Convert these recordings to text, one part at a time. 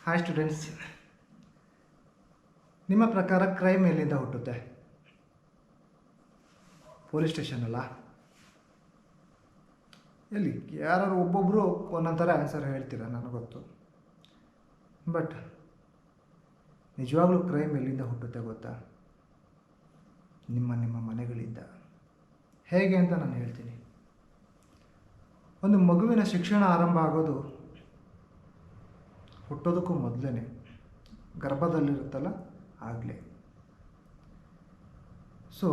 Hi students, ನಿಮ್ಮ ಪ್ರಕಾರ crime ಎಲ್ಲಿಂದ ಹುಟ್ಟುತ್ತೆ? ಪೊಲೀಸ್ ಸ್ಟೇಷನ್ ಅಲ್ಲ? ಎಲ್ಲಿ? ಯಾರು ಒಬ್ಬೊಬ್ಬರು ಒಂದೊಂದು ಥರ ಆನ್ಸರ್ ಹೇಳ್ತೀರ, ನನಗೆ ಗೊತ್ತು. ಬಟ್ ನಿಜವಾಗ್ಲೂ ಕ್ರೈಮ್ ಎಲ್ಲಿಂದ ಹುಟ್ಟುತ್ತೆ ಗೊತ್ತಾ? ನಿಮ್ಮ ಮನೆಗಳಿಂದ. ಹೇಗೆ ಅಂತ ನಾನು ಹೇಳ್ತೀನಿ. ಒಂದು ಮಗುವಿನ ಶಿಕ್ಷಣ ಆರಂಭ ಆಗೋದು ಹುಟ್ಟೋದಕ್ಕೂ ಮೊದಲೇ, ಗರ್ಭದಲ್ಲಿರುತ್ತಲ್ಲ ಆಗಲೇ. ಸೊ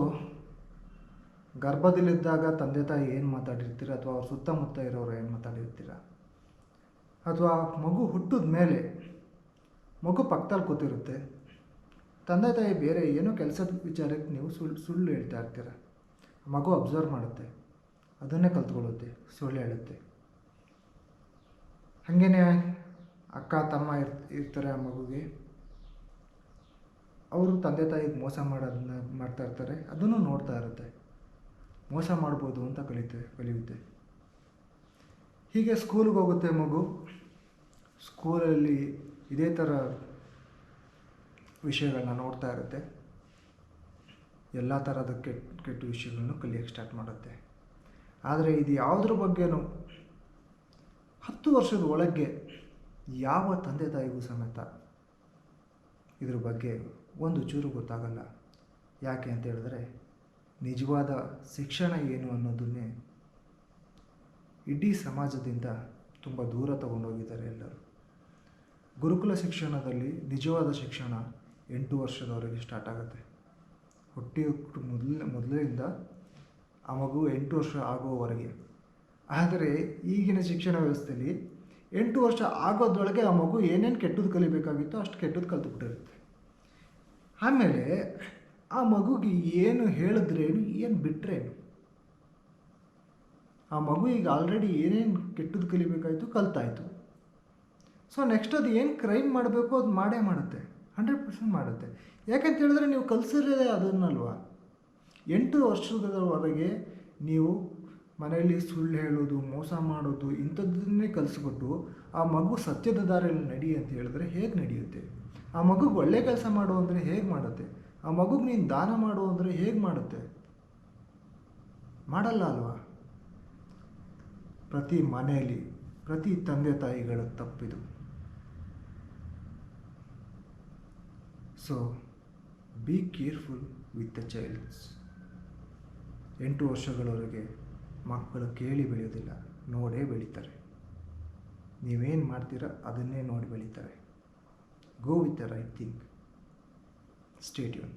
ಗರ್ಭದಲ್ಲಿದ್ದಾಗ ತಂದೆ ತಾಯಿ ಏನು ಮಾತಾಡಿರ್ತೀರ, ಅಥವಾ ಅವ್ರ ಸುತ್ತಮುತ್ತ ಇರೋರು ಏನು ಮಾತಾಡಿರ್ತೀರ, ಅಥವಾ ಮಗು ಹುಟ್ಟಿದ ಮೇಲೆ ಮಗು ಪಕ್ಕದಲ್ಲಿ ಕೂತಿರುತ್ತೆ, ತಂದೆ ತಾಯಿ ಬೇರೆ ಏನೋ ಕೆಲಸದ ವಿಚಾರಕ್ಕೆ ನೀವು ಸುಳ್ಳು ಹೇಳ್ತಾ ಇರ್ತೀರ. ಮಗು ಅಬ್ಸರ್ವ್ ಮಾಡುತ್ತೆ, ಅದನ್ನೇ ಕಲ್ತ್ಕೊಳ್ಳುತ್ತೆ, ಸುಳ್ಳು ಹೇಳುತ್ತೆ. ಹಾಗೇನೆ ಅಕ್ಕ ತಮ್ಮ ಇರ್ತಾರೆ ಆ ಮಗುಗೆ, ಅವರು ತಂದೆ ತಾಯಿಗೆ ಮೋಸ ಮಾಡೋದನ್ನ ಮಾಡ್ತಾ ಇರ್ತಾರೆ, ಅದನ್ನು ನೋಡ್ತಾ ಇರುತ್ತೆ. ಮೋಸ ಮಾಡ್ಬೋದು ಅಂತ ಕಲಿಯುತ್ತೆ. ಹೀಗೆ ಸ್ಕೂಲ್ಗೆ ಹೋಗುತ್ತೆ ಮಗು. ಸ್ಕೂಲಲ್ಲಿ ಇದೇ ಥರ ವಿಷಯಗಳನ್ನ ನೋಡ್ತಾ ಇರುತ್ತೆ. ಎಲ್ಲ ಥರದ ಕೆಟ್ಟ ವಿಷಯಗಳನ್ನು ಕಲಿಯೋಕ್ಕೆ ಸ್ಟಾರ್ಟ್ ಮಾಡುತ್ತೆ. ಆದರೆ ಇದು ಯಾವುದ್ರ ಬಗ್ಗೆನೂ 10 ವರ್ಷದ ಒಳಗೆ ಯಾವ ತಂದೆ ತಾಯಿಗೂ ಸಮೇತ ಇದ್ರ ಬಗ್ಗೆ ಒಂದು ಚೂರು ಗೊತ್ತಾಗಲ್ಲ. ಯಾಕೆ ಅಂತ ಹೇಳಿದ್ರೆ, ನಿಜವಾದ ಶಿಕ್ಷಣ ಏನು ಅನ್ನೋದನ್ನೇ ಇಡೀ ಸಮಾಜದಿಂದ ತುಂಬ ದೂರ ತಗೊಂಡೋಗಿದ್ದಾರೆ ಎಲ್ಲರೂ. ಗುರುಕುಲ ಶಿಕ್ಷಣದಲ್ಲಿ ನಿಜವಾದ ಶಿಕ್ಷಣ 8 ವರ್ಷದವರೆಗೆ ಸ್ಟಾರ್ಟ್ ಆಗುತ್ತೆ. ಹುಟ್ಟು ಮೊದಲಿಂದ ಆ ಮಗು 8 ವರ್ಷ ಆಗುವವರೆಗೆ. ಆದರೆ ಈಗಿನ ಶಿಕ್ಷಣ ವ್ಯವಸ್ಥೆಯಲ್ಲಿ 8 ವರ್ಷ ಆಗೋದ್ರೊಳಗೆ ಆ ಮಗು ಏನೇನು ಕೆಟ್ಟದ್ದು ಕಲಿಬೇಕಾಗಿತ್ತೋ ಅಷ್ಟು ಕೆಟ್ಟದ್ದು ಕಲ್ತುಬಿಟ್ಟಿರುತ್ತೆ. ಆಮೇಲೆ ಆ ಮಗುಗೆ ಏನು ಹೇಳಿದ್ರೇನು, ಏನು ಬಿಟ್ಟರೇನು, ಆ ಮಗು ಈಗ ಆಲ್ರೆಡಿ ಏನೇನು ಕೆಟ್ಟದ್ದು ಕಲಿಬೇಕಾಯಿತು ಕಲ್ತಾಯಿತು. ಸೊ ನೆಕ್ಸ್ಟ್ ಅದು ಏನು ಕ್ರೈಮ್ ಮಾಡಬೇಕು ಅದು ಮಾಡೇ ಮಾಡುತ್ತೆ, 100% ಮಾಡುತ್ತೆ. ಯಾಕಂತ ಹೇಳಿದ್ರೆ ನೀವು ಕಲಿಸಿರೋದೇ ಅದನ್ನಲ್ವ. 8 ವರ್ಷದವರೆಗೆ ನೀವು ಮನೆಯಲ್ಲಿ ಸುಳ್ಳು ಹೇಳೋದು, ಮೋಸ ಮಾಡೋದು, ಇಂಥದ್ದನ್ನೇ ಕಲಿಸ್ಬಿಟ್ಟು ಆ ಮಗು ಸತ್ಯದ ದಾರಿಯಲ್ಲಿ ನಡಿ ಅಂತ ಹೇಳಿದ್ರೆ ಹೇಗೆ ನಡೆಯುತ್ತೆ? ಆ ಮಗುಗೆ ಒಳ್ಳೆ ಕೆಲಸ ಮಾಡು ಅಂದರೆ ಹೇಗೆ ಮಾಡುತ್ತೆ? ಆ ಮಗುಗೆ ನೀನು ದಾನ ಮಾಡು ಅಂದರೆ ಹೇಗೆ ಮಾಡುತ್ತೆ? ಮಾಡಲ್ಲ ಅಲ್ವಾ? ಪ್ರತಿ ಮನೆಯಲ್ಲಿ ಪ್ರತಿ ತಂದೆ ತಾಯಿಗಳ ತಪ್ಪಿದು. So be careful with the childs. 8 ವರ್ಷಗಳವರೆಗೆ ಮಕ್ಕಳು ಕೇಳಿ ಬೆಳೆಯೋದಿಲ್ಲ, ನೋಡೇ ಬೆಳೀತಾರೆ. ನೀವೇನು ಮಾಡ್ತೀರ ಅದನ್ನೇ ನೋಡಿ ಬೆಳೀತಾರೆ. Go with the right thing. Stay tune.